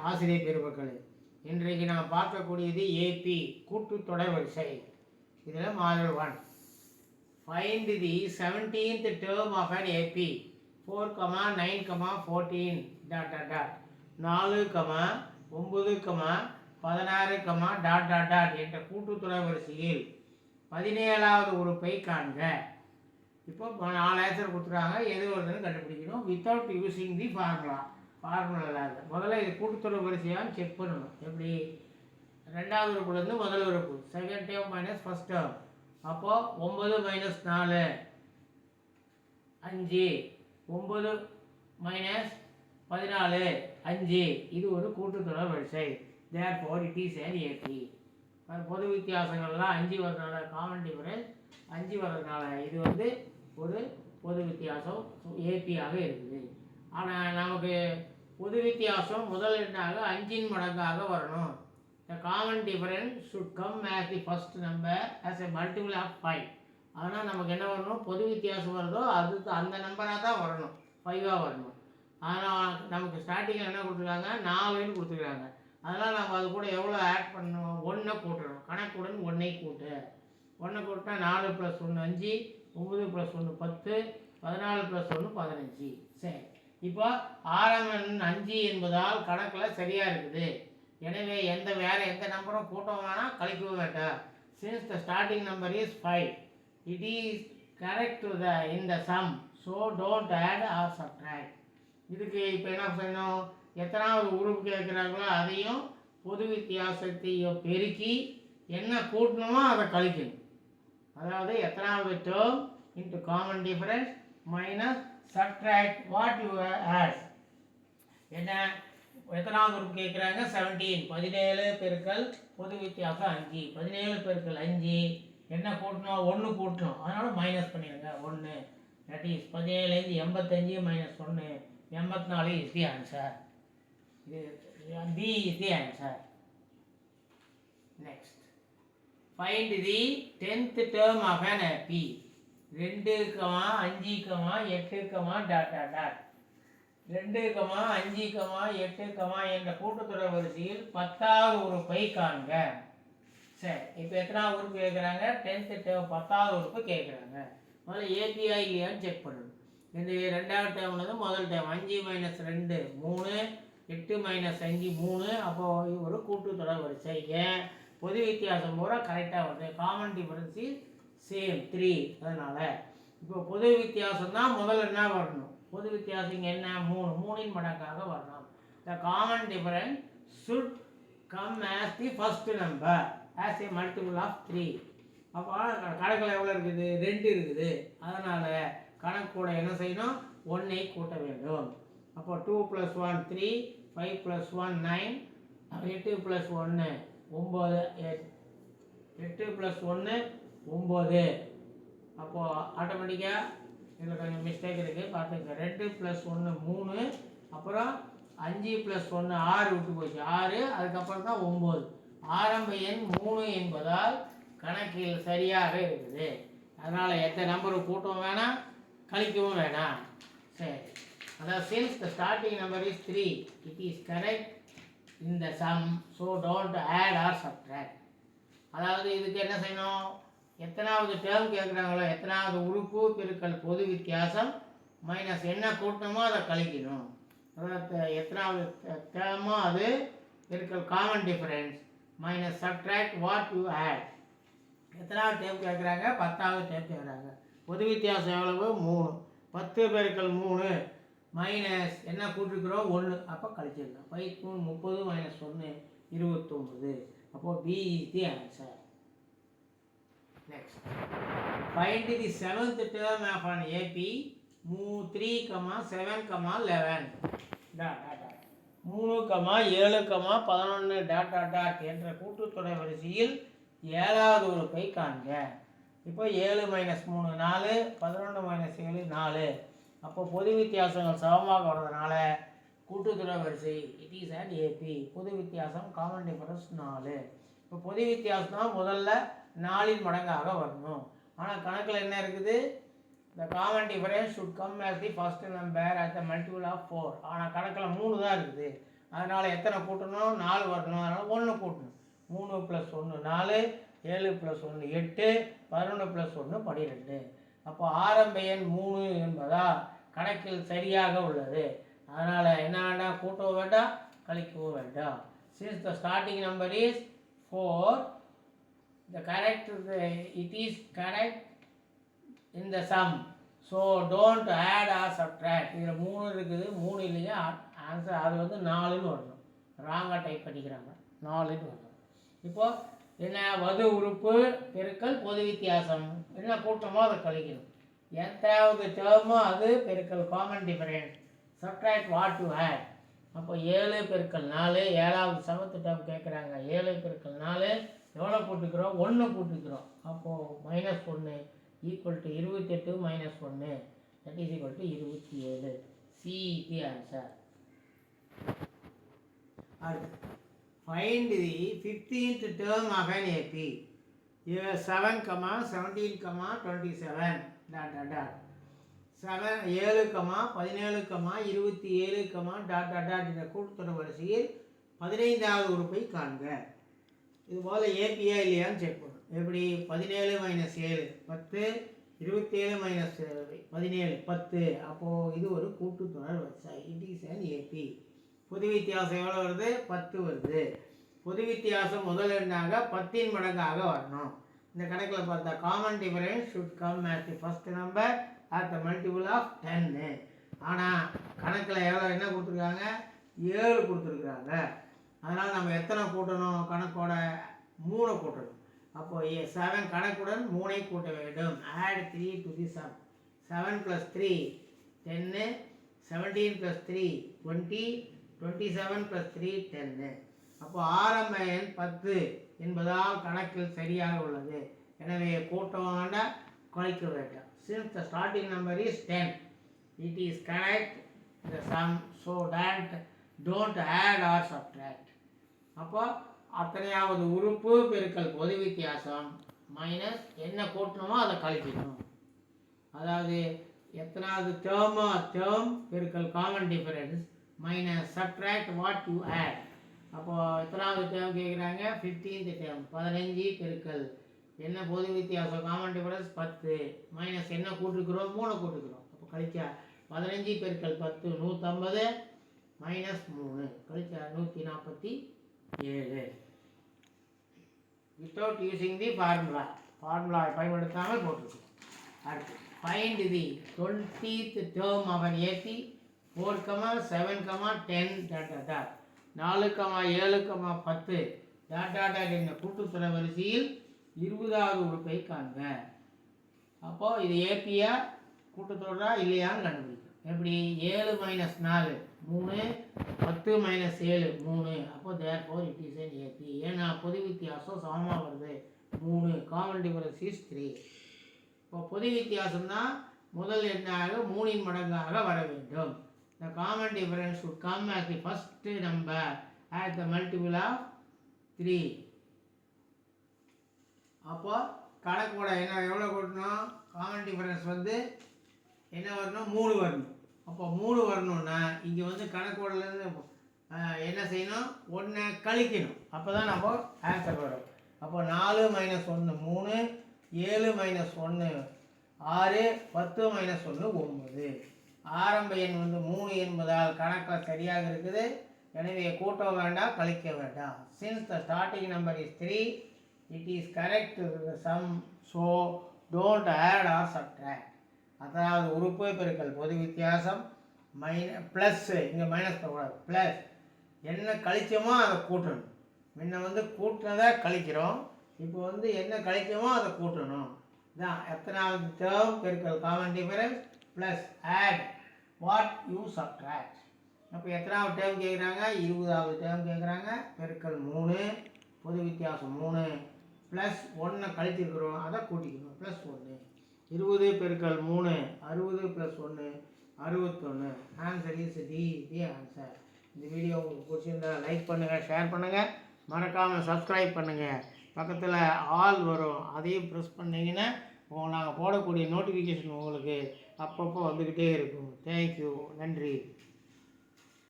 ஆசிரியர் பெருமக்களே, இன்றைக்கு நாம் பார்க்கக்கூடியது ஏபி கூட்டுத்தொடர் வரிசை. இதில் model 1. Find the 17th term of an AP 4, 9, 14 ... 4, 9, 16, ... என்ற கூட்டுத்தொடர் வரிசையில் 17வது உறுப்பை காண்க. இப்போ 4 ஆன்சர் கொடுத்துருக்காங்க. எது வருதுன்னு கண்டுபிடிக்கணும் வித்தவுட் யூஸிங் தி ஃபார்முலா. முதல்ல இது கூட்டுத்தொடர் வரிசையான்னு செக் பண்ணணும். எப்படி? ரெண்டாவது உறுப்புலேருந்து முதல் உறுப்பு, second term minus first term. அப்போது 9 - 4 5, 9 - 14 5. இது ஒரு கூட்டுத்தொடர் வரிசை. Therefore it is an AP. பொது வித்தியாசங்கள்லாம் 5 வரதுனால, காமன் டிஃபரன்ஸ் 5 வரதுனால இது ஒரு பொது வித்தியாசம் ஏபியாக இருக்குது. ஆனால் நமக்கு பொது வித்தியாசம் முதல் எண்ணாக 5 மடங்காக வரணும். The common difference should come as the first number as a multiple of 5. அதனால் நமக்கு என்ன வரணும்? பொது வித்தியாசம் வருதோ அதுக்கு அந்த நம்பராக தான் வரணும், 5ஆக வரணும். ஆனால் நமக்கு ஸ்டார்டிங்கில் என்ன கொடுத்துருக்காங்க? 4ன்னு கொடுத்துருக்காங்க. அதனால் நம்ம அது கூட எவ்வளோ ஆட் பண்ணணும்? 1 கூட்டணும். கணக்குடன் 1ஐ கூட்டு. 1 கூட்டினா 4 + 1 5, 9 + 1 10, 14 + 1 15. சரி, இப்போ ஆரம்பம் 5 என்பதால் கணக்கில் சரியாக இருக்குது. எனவே வேறு எந்த நம்பரும் கூட்டவும் வேணாம், கழிக்கவும் வேண்டாம். Since the starting number is 5, it is correct in the sum, so don't add or subtract. இதுக்கு இப்போ என்ன செய்யணும்? எத்தனாவது உறுப்பு கேட்குறாங்களோ அதையும் பொது வித்தியாசத்தையும் பெருக்கி என்ன கூட்டணுமோ அதை கழிக்கணும். அதாவது எத்தனாவது term into common difference minus subtract what you add. என்ன எத்தனாவது உறுப்பு கேட்குறாங்க? 17. 17 பெருக்கல் பொது வித்தியாசம் 5. 17 பெருக்கல் 5 என்ன கூட்டணும்? 1 கூட்டணும். அதனால் மைனஸ் பண்ணிடுங்க 1. That is 17 85 - 1 84 is the answer. B is the answer. Next, find the 10th term of an AP 2, 5, 8, ... 2, 5, 8, என்ற கூட்டுத்தொடர் வரிசையில் 10வது உறுப்பை காண்க. சரி, இப்போ எத்தனாவது உறுப்பு கேட்குறாங்க? 10th term 10வது உறுப்பு கேட்குறாங்க. முதல்ல ஏபிஐ இல்லையான்னு செக் பண்ணணும். இந்த ரெண்டாவது டேர்ம்லேருந்து முதல் டேர்ம் 5 - 2 3, 8 - 5 3. அப்போது ஒரு கூட்டுத்தொடர் வரிசை. ஏன்? பொது வித்தியாசம் பூரா கரெக்டாக வருது. Common difference is same 3. அதனால் இப்போ பொது வித்தியாசம் தான் முதல்ல என்ன வரணும்? பொது வித்தியாசம் இங்கே என்ன? 3. 3இன் மடங்காக வரணும். The common difference should come as the first number as a multiple of 3. அப்போ கணக்கில் எவ்வளோ இருக்குது? 2 இருக்குது. அதனால் கணக்கு கூட என்ன செய்யணும்? 1ஐ கூட்ட வேண்டும். அப்போ 2 + 1 3, 5 + 1 9, 8 + 1 9, 8 + 1 9. அப்போது ஆட்டோமேட்டிக்காக இதில் கொஞ்சம் மிஸ்டேக் இருக்குது, பார்த்துங்க. 2 + 1 3, அப்புறம் 5 + 1 6 விட்டு போச்சு 6, அதுக்கப்புறம் தான் 9. ஆரம்ப எண் 3 என்பதால் கணக்கில் சரியாக இருக்குது. அதனால் எந்த நம்பரும் கூட்டவும் வேணாம், கழிக்கவும் வேணாம். சரி, அதாவது since the starting number is 3, it is correct in the sum, so don't add or subtract. அதாவது இதுக்கு என்ன செய்யணும்? எத்தனாவது டேர்ம் கேட்குறாங்களோ எத்தனாவது உறுப்பு பெருக்கல் பொது வித்தியாசம் மைனஸ் என்ன கூட்டணுமோ அதை கழிக்கணும். அதாவது எத்தனாவது டேர்மோ அது பெருக்கல் common difference minus subtract what you add. எத்தனாவது டேர்ம் கேட்குறாங்க? 10வது டேர்ம் கேட்குறாங்க. பொது வித்தியாசம் எவ்வளவு? 3. 10 பெருக்கல் 3 மைனஸ் என்ன கூட்டிருக்கிறோம்? 1. அப்போ கழிச்சிடலாம். 5 3 30 - 1 29. அப்போது B is the answer. Next, find the 7th term of an AP 3, 7, 11. 3, 7, 11 ... என்ற கூட்டுத்தொடர் வரிசையில் 7வது உறுப்பை காண்க. இப்போ 7 - 3 4, 11 - 7 4. அப்போ பொது வித்தியாசங்கள் சமமாக வர்றதுனால கூட்டுத்தொடர் வரிசை இட் இஸ் an AP. பொது வித்தியாசம் காமன் டிஃபரன்ஸ் 4. இப்போ பொது வித்தியாசம் தான் முதல்ல 4இன் மடங்காக வரணும். ஆனால் கணக்கில் என்ன இருக்குது? The common difference should come as the first number as the multiple of 4. ஆனால் கணக்கில் 3 தான் இருக்குது. அதனால் எத்தனை கூட்டணும்? 4 வரணும். அதனால் 1 கூட்டணும். 3 + 1 4, 7 + 1 8, 11 + 1 12. அப்போ ஆரம்ப எண் 3 என்பதா கணக்கில் சரியாக உள்ளது. அதனால் என்ன வேண்டாம்? கூட்டவும் வேண்டாம், கழிக்கவும் வேண்டாம். Since the starting number is 4, it is correct in the sum. So don't add or subtract. இதில் 3 இருக்குது, 3 இல்லையா ஆன்சர் அது வந்து 4ன்னு வரணும். ராங்காக டைப் பண்ணிக்கிறாங்க, 4ன்னு வரணும். இப்போது என்ன? வது உறுப்பு பெருக்கல் பொது வித்தியாசம். என்ன கூட்டமோ அதை கழிக்கணும். எந்தாவது டேர்மோ அது பெருக்கல் common difference. Subtract what to add. அப்போ 7 × 4, 7வது சமத்து டேர்ம் கேட்குறாங்க. 7 × 4 எவ்வளோ கூட்டுக்கிறோம்? 1 கூட்டுக்கிறோம். அப்போது -1 = 28 - 1 that is equal to 27. C is the answer. Find the 15th term of an AP. Here 7, 17, 27 ... 7, 7, 17, 27 ... இந்த கூட்டுத்தொடர் வரிசையில் 15வது உறுப்பை காண்க. இது போல் ஏபியா இல்லையான்னு செக் பண்ணணும். எப்படி? 17 - 7 10, 27 - 17 10. அப்போது இது ஒரு கூட்டுத்தொடர் வரிசை. It is an AB. பொது வித்தியாசம் எவ்வளோ வருது? 10 வருது. பொது வித்தியாசம் முதல் எண்ணாக 10 மடங்காக வரணும். இந்த கணக்கில் பார்த்தா common difference should come as the first number at the multiple of 10. ஆனால் கணக்கில் எவ்வளோ என்ன கொடுத்துருக்காங்க? 7 கொடுத்துருக்குறாங்க. அதனால் நம்ம எத்தனை கூட்டணும்? கணக்கோட 3 கூட்டணும். அப்போது 7 கணக்குடன் 3ஐ கூட்ட வேண்டும். add 3 to the sum. 7 + 3 10, 17 + 3 20, 27 + 3 10. அப்போ ஆரம்ப எண் 10 என்பதால் கணக்கில் சரியாக உள்ளது. எனவே கூட்டம் வேண்டாம், கழிக்க வேண்டாம். Since the starting number is 10, it is correct the sum. So don't add or subtract. அப்போ அத்தனையாவது உறுப்பு பெருக்கல் பொது வித்தியாசம் மைனஸ் என்ன கூட்டணுமோ அதை கழிக்கணும். அதாவது எத்தனாவது டேர்ம் பெருக்கல் common difference minus subtract what you add. அப்போது எத்தனாவது டேர்ம் கேட்குறாங்க? 15th term. 15 பெருக்கல் என்ன பொது வித்தியாசம் காமன் டிஃபரன்ஸ் 10 மைனஸ் என்ன கூட்டுக்கிறோம்? 3 கூட்டுக்கிறோம். அப்போ கழிச்சா 15 பெருக்கல் 10 150 மைனஸ் 3 கழிச்சா 147 வித்தவுட் யூசிங் தி ஃபார்முலா பயன்படுத்தாமல் போட்டுருக்கோம். அடுத்து find the 20th term of an AP. 4, 7, 10 ... 4, 7, 10 ... என்ற கூட்டுத்தொடர் வரிசையில் 20வது உறுப்பை காண்க. அப்போது இது ஏபியா கூட்டுத்தொடரா இல்லையான்னு கண்டுபிடிக்கும். எப்படி? 7 - 4 3, 10 - 7 3. அப்போ therefore it is an AP. ஏன்னா பொது வித்தியாசம் சமமாக வருது 3. Common difference is 3. இப்போ பொது வித்தியாசம் தான் முதல் எண்ணாக 3 மடங்காக வர வேண்டும். The common difference should come as the first number at the multiple of 3. அப்போ கணக்கோட என்ன எவ்வளோ கூட்டணும்? காமன் டிஃபரன்ஸ் வந்து என்ன வரணும்? 3 வரணும். அப்போ 3 வரணும்னா இங்கே வந்து கணக்கோடலேருந்து என்ன செய்யணும்? 1 கழிக்கணும். அப்போ தான் நம்ம ஆன்சர் வரும். அப்போ 4 - 1 3, 7 - 1 6, 10 - 1 9. ஆரம்ப எண் வந்து 3 என்பதால் கணக்கில் சரியாக இருக்குது. எனவே கூட்ட வேண்டாம், கழிக்க வேண்டாம். Since the starting number is 3, it is correct to the sum. So don't add or subtract. அதாவது உறுப்பு பெருக்கல் பொது வித்தியாசம் ப்ளஸ், இங்கே மைனஸ் போகக்கூடாது, ப்ளஸ் என்ன கழிச்சோமோ அதை கூட்டணும். முன்ன வந்து கூட்டினதை கழிக்கிறோம், இப்போ வந்து என்ன கழிச்சோமோ அதை கூட்டணும். இதான் எத்தனாவது டேர்ம் பெருக்கல் common difference plus add what you subtract. அப்போ எத்தனாவது டேர்ம் கேட்குறாங்க? 20வது டேர்ம் கேட்குறாங்க. பெருக்கல் 3 பொது வித்தியாசம் 3 ப்ளஸ் 1 கழிச்சிருக்கிறோம், அதை கூட்டிக்கணும். ப்ளஸ் 1 20 பெருக்கல் 3 60 + 1 61. Answer is D answer. இந்த வீடியோ உங்களுக்கு பிடிச்சிருந்தா லைக் பண்ணுங்கள், ஷேர் பண்ணுங்கள், மறக்காமல் சப்ஸ்கிரைப் பண்ணுங்கள். பக்கத்தில் ஆல் வரும், அதையும் ப்ரெஸ் பண்ணிங்கன்னா நாங்கள் போடக்கூடிய நோட்டிஃபிகேஷன் உங்களுக்கு அப்பப்போ வந்துக்கிட்டே இருக்கும். தேங்க்யூ, நன்றி.